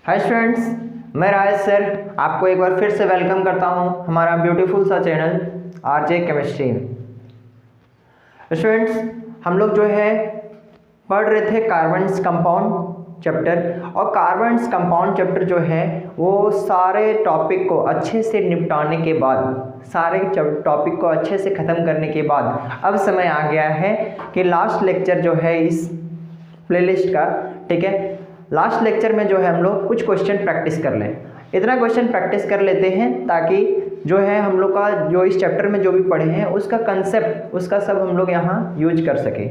Hi students, मैं राज sir आपको एक बार फिर से वेलकम करता हूं हमारा ब्यूटीफुल सा चैनल आरजे केमिस्ट्री। स्टूडेंट्स, हम लोग जो है पढ़ रहे थे कार्बन्स कंपाउंड चैप्टर, और कार्बन्स कंपाउंड चैप्टर जो है वो सारे टॉपिक को अच्छे से निपटाने के बाद, सारे टॉपिक को अच्छे से ख़त्म करने के बाद अब समय आ गया है कि लास्ट लेक्चर जो है इस प्लेलिस्ट का, ठीक है, लास्ट लेक्चर में जो है हम लोग कुछ क्वेश्चन प्रैक्टिस कर लें। इतना क्वेश्चन प्रैक्टिस कर लेते हैं ताकि जो है हम लोग का जो इस चैप्टर में जो भी पढ़े हैं उसका कंसेप्ट, उसका सब हम लोग यहाँ यूज कर सके।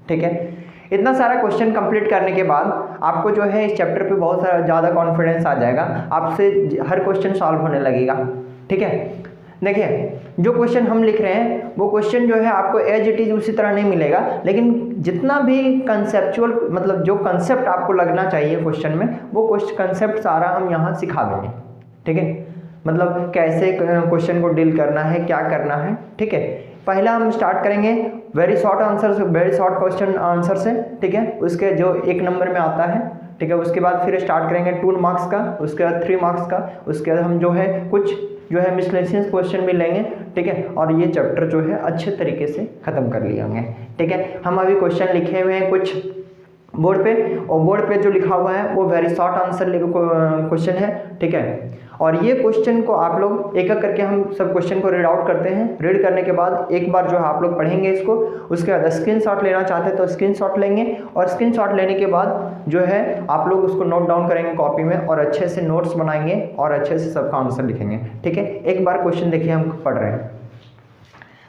ठीक है, इतना सारा क्वेश्चन कंप्लीट करने के बाद आपको जो है इस चैप्टर पे बहुत सारा ज़्यादा कॉन्फिडेंस आ जाएगा, आपसे हर क्वेश्चन सॉल्व होने लगेगा। ठीक है, देखिए जो क्वेश्चन हम लिख रहे हैं वो क्वेश्चन जो है आपको एज इट इज़ उसी तरह नहीं मिलेगा, लेकिन जितना भी कंसेप्चुअल मतलब जो कंसेप्ट आपको लगना चाहिए क्वेश्चन में, वो कंसेप्ट सारा हम यहाँ सिखा देंगे। ठीक है, मतलब कैसे क्वेश्चन को डील करना है, क्या करना है। ठीक है, पहला हम स्टार्ट करेंगे वेरी शॉर्ट आंसर से, वेरी शॉर्ट क्वेश्चन आंसर से। ठीक है, उसके जो 1 नंबर में आता है। ठीक है, उसके बाद फिर स्टार्ट करेंगे 2 मार्क्स का, उसके बाद 3 मार्क्स का, उसके बाद हम जो है कुछ जो है मिसलेनियस क्वेश्चन भी लेंगे। ठीक है, और ये चैप्टर जो है अच्छे तरीके से ख़त्म कर लिए होंगे। ठीक है, हम अभी क्वेश्चन लिखे हुए हैं कुछ बोर्ड पे, और बोर्ड पे जो लिखा हुआ है वो वेरी शॉर्ट आंसर क्वेश्चन है। ठीक है, और ये क्वेश्चन को आप लोग एक एक करके हम सब क्वेश्चन को रीड आउट करते हैं। रीड करने के बाद एक बार जो है आप लोग पढ़ेंगे इसको, उसके बाद स्क्रीनशॉट लेना चाहते हैं तो स्क्रीनशॉट लेंगे, और स्क्रीनशॉट लेने के बाद जो है आप लोग उसको नोट डाउन करेंगे कॉपी में, और अच्छे से नोट्स बनाएंगे और अच्छे से सबका आंसर लिखेंगे। ठीक है, एक बार क्वेश्चन देखिए, हम पढ़ रहे हैं।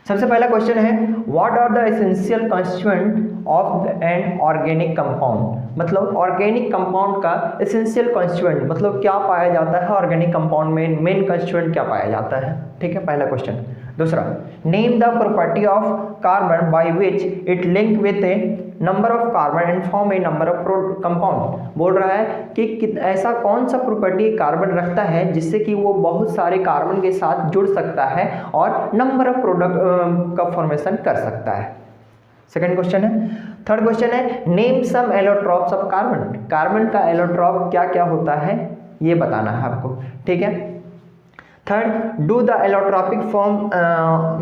सबसे पहला क्वेश्चन है what are the essential constituent of an organic compound. मतलब ऑर्गेनिक कंपाउंड का एसेंशियल कॉन्स्टिट्यूएंट मतलब क्या पाया जाता है ऑर्गेनिक कंपाउंड में, मेन कॉन्स्टिट्यूएंट क्या पाया जाता है। ठीक है, पहला क्वेश्चन। दूसरा, name the property of carbon by which it link with a number of carbon and form a number of compound. बोल रहा है कि ऐसा कौन सा प्रॉपर्टी कार्बन रखता है जिससे कि वो बहुत सारे कार्बन के साथ जुड़ सकता है और नंबर ऑफ प्रोडक्ट का फॉर्मेशन कर सकता है। सेकंड क्वेश्चन है। थर्ड क्वेश्चन है name some allotropes of carbon. Carbon का एलोट्रॉप क्या क्या होता है ये बताना है आपको। ठीक है। Third, do the allotropic form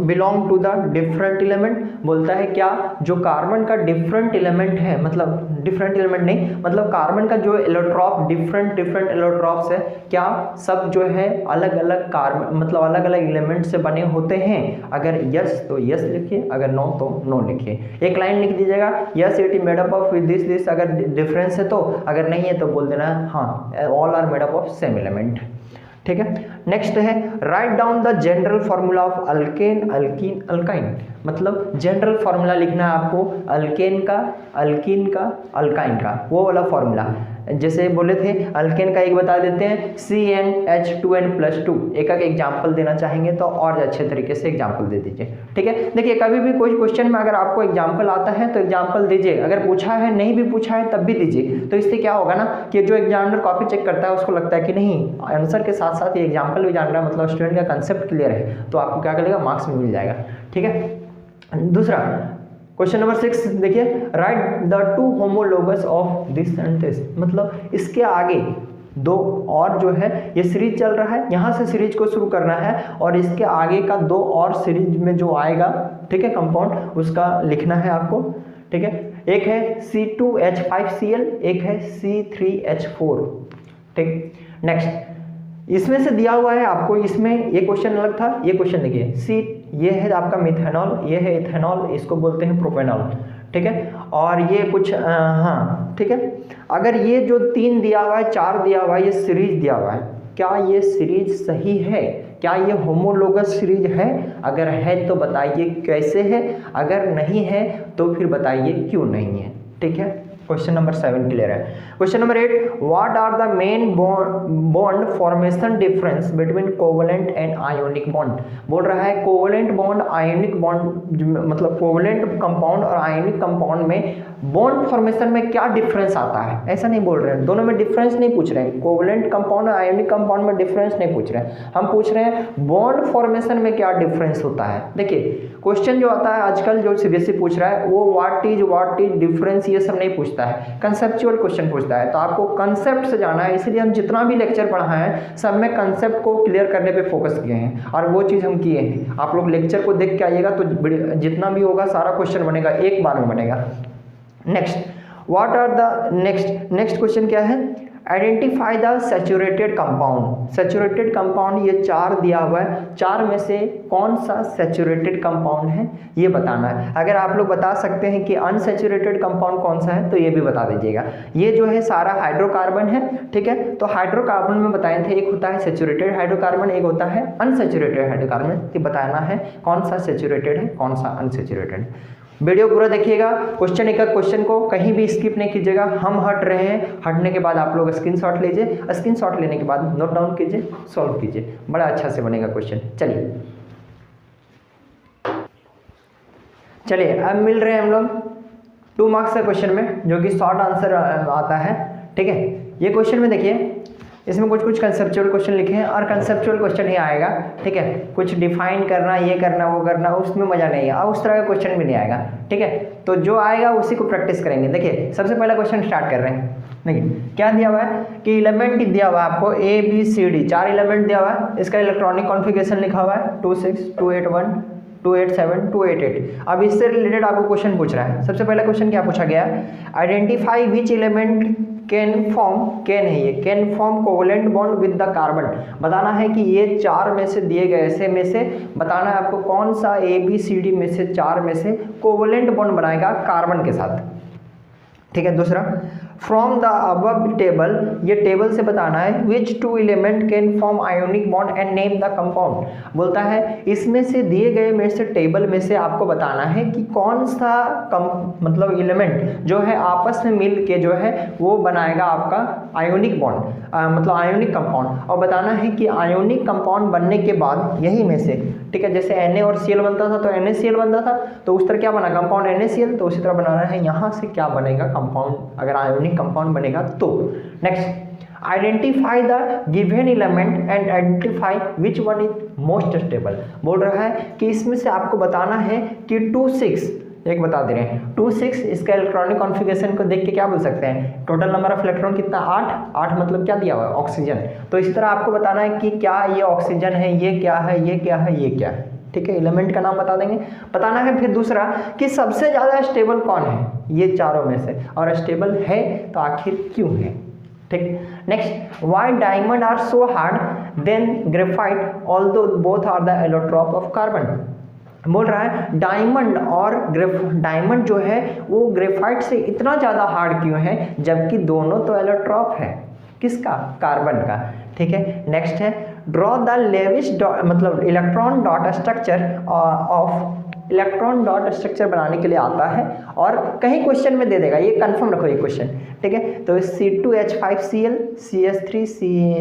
belong to the different element. बोलता है क्या जो कार्बन का डिफरेंट एलिमेंट है, मतलब डिफरेंट एलिमेंट नहीं, मतलब कार्बन का जो एलोट्रॉप डिफरेंट एलोट्रॉप्स है, क्या सब जो है अलग अलग कार्बन मतलब अलग अलग एलिमेंट से बने होते हैं। अगर यस तो यस लिखिए, अगर नो तो नो लिखिए। एक लाइन लिख दीजिएगा, yes it is made up of this अगर डिफरेंस है तो, अगर नहीं है तो बोल देना हाँ all are made up of same element. ठीक है। नेक्स्ट है write down the general formula of alkane, alkene, alkyne. मतलब जनरल फार्मूला लिखना है आपको अल्केन का, अल्कीन का, अल्काइन का, वो वाला फार्मूला। जैसे बोले थे अल्केन का एक बता देते हैं CnH2n+2। एक एग्जाम्पल देना चाहेंगे तो और अच्छे तरीके से एग्जाम्पल दे दीजिए। ठीक है, देखिए कभी भी कोई क्वेश्चन में अगर आपको एग्जाम्पल आता है तो एग्जाम्पल दीजिए, अगर पूछा है नहीं भी पूछा है तब भी दीजिए। तो इससे क्या होगा ना कि जो एग्जामिनर कॉपी चेक करता है उसको लगता है कि नहीं आंसर के साथ साथ ये एग्जाम्पल भी जान रहा है, मतलब स्टूडेंट का कंसेप्ट क्लियर है, तो आपको क्या करेगा मार्क्स में मिल जाएगा। ठीक है। दूसरा क्वेश्चन नंबर 6 देखिए, right the 2 homologous of this and this. मतलब इसके आगे 2 और जो है ये सीरीज चल रहा है, यहाँ से सीरीज को शुरू करना है और इसके आगे का 2 और सीरीज में जो आएगा, ठीक है, कंपाउंड उसका लिखना है आपको। ठीक है, एक है C2H5Cl, एक है C3H4। ठीक, नेक्स्ट इसमें से दिया हुआ है आपको, इसमें ये क्वेश्चन अलग था, ये क्वेश्चन देखिए ये है आपका मिथेनॉल, ये है इथेनॉल, इसको बोलते हैं प्रोपेनॉल। ठीक है, और ये कुछ हाँ ठीक है, अगर ये जो 3 दिया हुआ है, 4 दिया हुआ है, ये सीरीज दिया हुआ है, क्या ये सीरीज सही है, क्या ये होमोलोगस सीरीज है? अगर है तो बताइए कैसे है, अगर नहीं है तो फिर बताइए क्यों नहीं है। ठीक है, क्वेश्चन नंबर 7 क्लियर है। Question number 8, what are the main bond formation difference between covalent and ionic bond. बोल रहा है कोवलेंट बॉन्ड, आयोनिक बॉन्ड, मतलब कोवलेंट कंपाउंड और आयोनिक कंपाउंड में बॉन्ड फॉर्मेशन में क्या डिफरेंस आता है। ऐसा नहीं बोल रहे हैं, दोनों में डिफरेंस नहीं पूछ रहे हैं, कोवलेंट कंपाउंड और आयोनिक कंपाउंड में डिफरेंस नहीं पूछ रहे हैं, हम पूछ रहे हैं बॉन्ड फॉर्मेशन में क्या डिफरेंस होता है। देखिए क्वेश्चन जो आता है आजकल जो सीबीएसई पूछ रहा है वो व्हाट इज डिफरेंस ये सब नहीं पूछता है, कंसेप्चुअल क्वेश्चन पूछता है। तो आपको कंसेप्ट से जाना है, इसलिए हम जितना भी लेक्चर पढ़ा है सब में कंसेप्ट को क्लियर करने पे फोकस किए हैं और वो चीज़ हम किए हैं। आप लोग लेक्चर को देख के आइएगा तो जितना भी होगा सारा क्वेश्चन बनेगा, एक बार में बनेगा। Next, what are the next question क्या है, identify the saturated compound. Saturated compound ये 4 दिया हुआ है, 4 में से कौन सा सैचुरेटेड कंपाउंड है ये बताना है। अगर आप लोग बता सकते हैं कि अनसैचुरेटेड कंपाउंड कौन सा है तो ये भी बता दीजिएगा। ये जो है सारा हाइड्रोकार्बन है, ठीक है। तो हाइड्रोकार्बन में बताए थे, एक होता है सैचुरेटेड हाइड्रोकार्बन, एक होता है अनसैचुरेटेड हाइड्रोकार्बन। तो बताना है कौन सा सैचुरेटेड है कौन सा अनसैचुरेटेड। वीडियो पूरा देखिएगा, क्वेश्चन एक क्वेश्चन को कहीं भी स्किप नहीं कीजिएगा। हम हट रहे हैं, हटने के बाद आप लोग स्क्रीनशॉट लीजिए, स्क्रीनशॉट लेने के बाद नोट डाउन कीजिए, सॉल्व कीजिए, बड़ा अच्छा से बनेगा क्वेश्चन। चलिए अब मिल रहे हैं हम लोग 2 मार्क्स के क्वेश्चन में, जो कि शॉर्ट आंसर आता है, ठीक है। ये क्वेश्चन में देखिए, इसमें कुछ कंसेप्चुअल क्वेश्चन लिखे हैं और कंसेप्चुअल क्वेश्चन ही आएगा, ठीक है। कुछ डिफाइन करना, ये करना, वो करना, उसमें मज़ा नहीं है और उस तरह का क्वेश्चन भी नहीं आएगा, ठीक है। तो जो आएगा उसी को प्रैक्टिस करेंगे। देखिए सबसे पहला क्वेश्चन स्टार्ट कर रहे हैं। देखिए क्या दिया हुआ है कि एलिमेंट दिया हुआ है आपको ABCD 4 एलिमेंट दिया हुआ है। इसका इलेक्ट्रॉनिक कॉन्फ़िगरेशन लिखा हुआ है 26, 281, 287, 288। अब इससे रिलेटेड आपको क्वेश्चन पूछ रहा है। सबसे पहला क्वेश्चन क्या पूछा गया, identify which element can form covalent bond with the carbon. बताना है कि ये 4 में से दिए गए ऐसे में से बताना है आपको कौन सा ABCD में से 4 में से कोवलेंट बॉन्ड बनाएगा कार्बन के साथ, ठीक है। दूसरा, फ्रॉम द अबव टेबल, ये टेबल से बताना है विच 2 element can form ionic bond and name the compound. बोलता है इसमें से दिए गए में से टेबल में से आपको बताना है कि कौन सा मतलब एलिमेंट जो है आपस में मिल के जो है वो बनाएगा आपका आयोनिक बॉन्ड, मतलब आयोनिक कंपाउंड। और बताना है कि आयोनिक कंपाउंड बनने के बाद यही में से, ठीक है, जैसे Na और Cl बनता था तो NaCl बनता था, तो उस तरह क्या बना कंपाउंड NaCl, तो उसी तरह बनाना है यहाँ से क्या बनेगा कंपाउंड, अगर आयोनिक कंपाउंड बनेगा तो। Next, identify the given element and identify which one is most stable. बोल रहा है कि इसमें से आपको बताना है कि 26, एक बता दे रहे हैं 26, इसका इलेक्ट्रॉनिक कॉन्फ़िगरेशन को देख के क्या बोल सकते हैं, टोटल नंबर ऑफ इलेक्ट्रॉन कितना 8 मतलब क्या दिया हुआ है ऑक्सीजन। तो इस तरह आपको बताना है कि क्या ये ऑक्सीजन है, ये क्या है, ये क्या है, ये क्या है, ठीक है। एलिमेंट का नाम बता देंगे, बताना है। फिर दूसरा कि सबसे ज़्यादा स्टेबल कौन है ये 4 में से, और स्टेबल है तो आखिर क्यों है, ठीक। Next, why diamond are so hard than graphite although both are the allotrope of carbon. बोल रहा है डायमंड जो है वो ग्रेफाइट से इतना ज़्यादा हार्ड क्यों है, जबकि दोनों तो एलोट्रॉप है, किसका, कार्बन का, ठीक है। नेक्स्ट है, ड्रॉ द लेविश मतलब electron dot structure of, electron dot structure बनाने के लिए आता है और कहीं क्वेश्चन में दे देगा, ये कंफर्म रखो ये क्वेश्चन, ठीक है। तो C2H5Cl, CS3,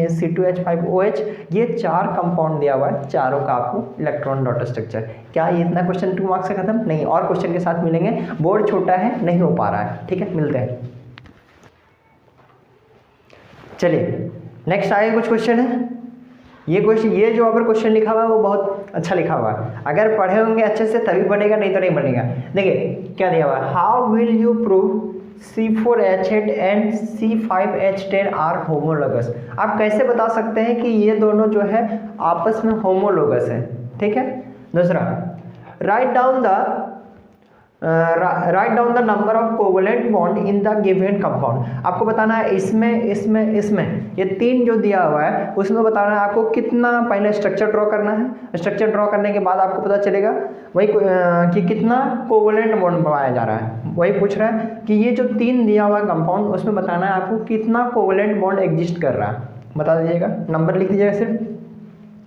C2H5OH, ये 4 कंपाउंड दिया हुआ है, चारों का आपको इलेक्ट्रॉन डॉट स्ट्रक्चर। क्या ये इतना क्वेश्चन 2 मार्क्स से खत्म नहीं, और क्वेश्चन के साथ मिलेंगे, बोर्ड छोटा है नहीं हो पा रहा है, ठीक है, मिलते हैं। चलिए नेक्स्ट आगे कुछ क्वेश्चन है। ये जो अगर क्वेश्चन लिखा हुआ है वो बहुत अच्छा लिखा हुआ है, अगर पढ़े होंगे अच्छे से तभी बनेगा, नहीं तो नहीं बनेगा। देखिए क्या दिया हुआ है, how will you prove C4H8 and C5H10 are homologous. आप कैसे बता सकते हैं कि ये दोनों जो है आपस में होमोलोगस है, ठीक है। दूसरा, right down the number of covalent bond in the given compound. आपको बताना है इसमें ये 3 जो दिया हुआ है उसमें बताना है आपको कितना, पहले स्ट्रक्चर ड्रॉ करना है, स्ट्रक्चर ड्रॉ करने के बाद आपको पता चलेगा वही कि कितना कोवलेंट बॉन्ड बनाया जा रहा है। वही पूछ रहा है कि ये जो 3 दिया हुआ है कंपाउंड उसमें बताना है आपको कितना कोवलेंट बॉन्ड एग्जिस्ट कर रहा है, बता दीजिएगा, नंबर लिख दीजिएगा सिर्फ।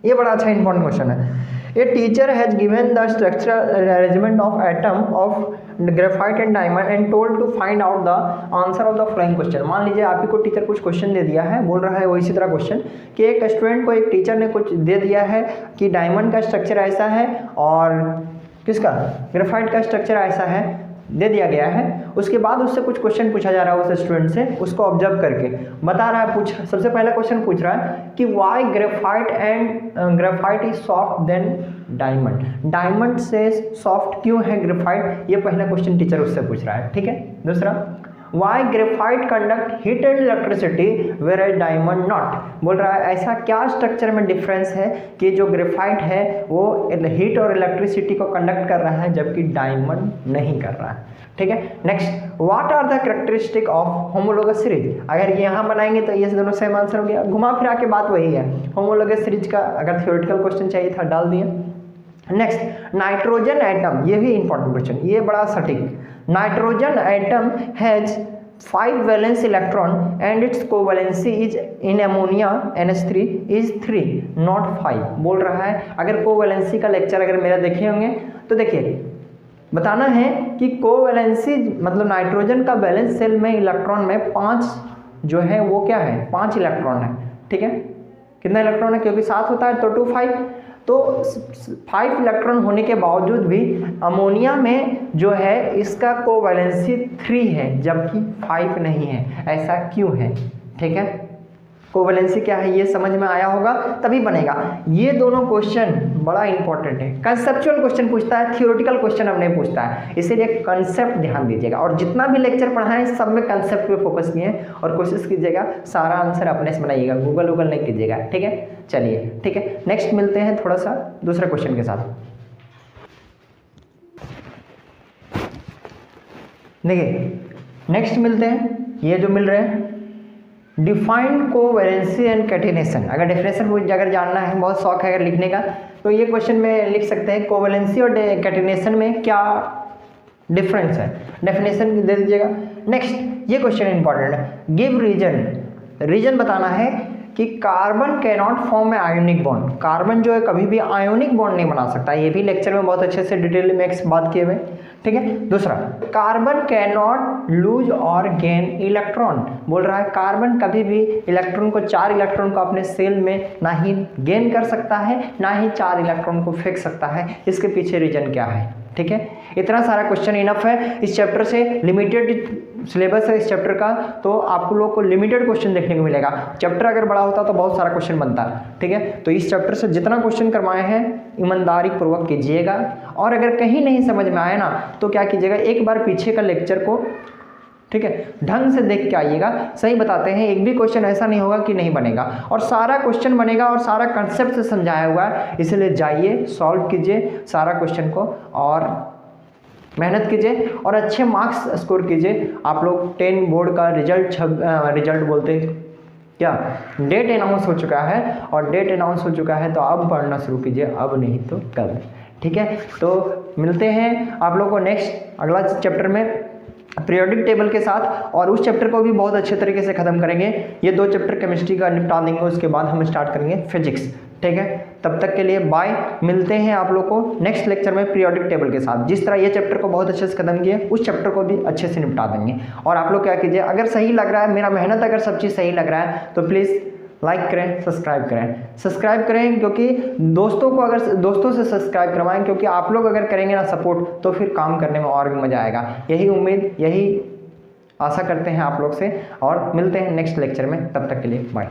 ये बड़ा अच्छा इंपॉर्टेंट क्वेश्चन है। A teacher has given the structural arrangement of atom of graphite and diamond and told to find out the answer of the following question। मान लीजिए आप ही को टीचर कुछ क्वेश्चन दे दिया है, बोल रहा है वो इसी तरह क्वेश्चन कि एक स्टूडेंट को एक टीचर ने कुछ दे दिया है कि डायमंड का स्ट्रक्चर ऐसा है और किसका, ग्रेफाइट का स्ट्रक्चर ऐसा है, दे दिया गया है, उसके बाद उससे कुछ क्वेश्चन पूछा जा रहा है उस स्टूडेंट से, उसको ऑब्जर्व करके बता रहा है, सबसे पहला क्वेश्चन पूछ रहा है कि why graphite is soft than diamond, diamond से सॉफ्ट क्यों है ग्रेफाइट, ये पहला क्वेश्चन टीचर उससे पूछ रहा है, ठीक है। दूसरा, why graphite conduct heat and electricity whereas diamond not, बोल रहा है ऐसा क्या स्ट्रक्चर में डिफरेंस है कि जो ग्रेफाइट है वो हीट और इलेक्ट्रिसिटी को कंडक्ट कर रहा है जबकि डायमंड नहीं कर रहा है, ठीक है। Next, what are the characteristic of homologous series, अगर ये यहाँ बनाएंगे तो ये दोनों सेम आंसर हो गया, घुमा फिरा के बात वही है, होमोलोगस सीरीज का अगर थ्योरेटिकल क्वेश्चन चाहिए था डाल दिए। नेक्स्ट, नाइट्रोजन एटम, ये भी इंपॉर्टेंट क्वेश्चन, ये बड़ा सटीक, nitrogen atom has 5 valence electron and it's covalency is in ammonia NH3 is 3 not 5, बोल रहा है अगर कोवैलेंसी का लेक्चर अगर मेरा देखे होंगे तो देखिए बताना है कि कोवैलेंसी मतलब नाइट्रोजन का वैलेंस सेल में इलेक्ट्रॉन में 5 जो है वो क्या है, 5 इलेक्ट्रॉन है, ठीक है। कितना इलेक्ट्रॉन है, क्योंकि 7 होता है तो 2 5, तो 5 इलेक्ट्रॉन होने के बावजूद भी अमोनिया में जो है इसका कोवैलेंसी 3 है जबकि 5 नहीं है, ऐसा क्यों है, ठीक है। कोवैलेंसी क्या है ये समझ में आया होगा तभी बनेगा। ये दोनों क्वेश्चन बड़ा इंपॉर्टेंट है, कंसेप्चुअल क्वेश्चन पूछता है, थियोरेटिकल क्वेश्चन अब नहीं पूछता है, इसीलिए कंसेप्ट ध्यान दीजिएगा और जितना भी लेक्चर पढ़ा है सब में कंसेप्ट पे फोकस किए और कोशिश कीजिएगा सारा आंसर अपने से बनाइएगा, गूगल नहीं कीजिएगा, ठीक है। चलिए ठीक है, नेक्स्ट मिलते हैं थोड़ा सा दूसरे क्वेश्चन के साथ। देखिए नेक्स्ट मिलते हैं, ये जो मिल रहे हैं डिफाइंड कोवैलेंसी एंड कैटेनेशन, अगर डेफिनेशन को अगर जानना है, बहुत शौक है अगर लिखने का तो ये क्वेश्चन में लिख सकते हैं कोवैलेंसी और कैटेनेशन में क्या डिफरेंस है, डेफिनेशन दे दीजिएगा। नेक्स्ट, ये क्वेश्चन इंपॉर्टेंट है, गिव रीजन बताना है कि carbon can not form A ionic bond, carbon जो है कभी भी आयोनिक बॉन्ड नहीं बना सकता, ये भी लेक्चर में बहुत अच्छे से डिटेल में बात किए हुए, ठीक है। दूसरा, कार्बन कैन नॉट लूज और गेन इलेक्ट्रॉन, बोल रहा है कार्बन कभी भी इलेक्ट्रॉन को 4 इलेक्ट्रॉन को अपने सेल में ना ही गेन कर सकता है ना ही 4 इलेक्ट्रॉन को फेंक सकता है, इसके पीछे रीजन क्या है, ठीक है। इतना सारा क्वेश्चन इनफ है, इस चैप्टर से लिमिटेड सिलेबस है इस चैप्टर का, तो आप लोग को लिमिटेड क्वेश्चन देखने को मिलेगा, चैप्टर अगर बड़ा होता तो बहुत सारा क्वेश्चन बनता, ठीक है। तो इस चैप्टर से जितना क्वेश्चन करवाए हैं ईमानदारी पूर्वक कीजिएगा और अगर कहीं नहीं समझ में आए ना तो क्या कीजिएगा, एक बार पीछे का लेक्चर को ठीक है ढंग से देख के आइएगा, सही बताते हैं, एक भी क्वेश्चन ऐसा नहीं होगा कि नहीं बनेगा और सारा क्वेश्चन बनेगा और सारा कंसेप्ट से समझाया हुआ है, इसलिए जाइए सॉल्व कीजिए सारा क्वेश्चन को और मेहनत कीजिए और अच्छे मार्क्स स्कोर कीजिए। आप लोग 10 बोर्ड का रिजल्ट बोलते क्या डेट अनाउंस हो चुका है और डेट अनाउंस हो चुका है तो अब पढ़ना शुरू कीजिए, अब नहीं तो कल, ठीक है। तो मिलते हैं आप लोगों को नेक्स्ट अगला चैप्टर में पीरियोडिक टेबल के साथ और उस चैप्टर को भी बहुत अच्छे तरीके से ख़त्म करेंगे, ये 2 चैप्टर केमिस्ट्री का निपटा देंगे, उसके बाद हम स्टार्ट करेंगे फिजिक्स, ठीक है। तब तक के लिए बाय, मिलते हैं आप लोग को नेक्स्ट लेक्चर में पीरियोडिक टेबल के साथ। जिस तरह ये चैप्टर को बहुत अच्छे से खत्म किए उस चैप्टर को भी अच्छे से निपटा देंगे और आप लोग क्या कीजिए, अगर सही लग रहा है, मेरा मेहनत अगर सब चीज़ सही लग रहा है तो प्लीज़ लाइक करें, सब्सक्राइब करें क्योंकि दोस्तों को अगर दोस्तों से सब्सक्राइब करवाएं, क्योंकि आप लोग अगर करेंगे ना सपोर्ट तो फिर काम करने में और भी मज़ा आएगा, यही उम्मीद यही आशा करते हैं आप लोग से और मिलते हैं नेक्स्ट लेक्चर में, तब तक के लिए बाय।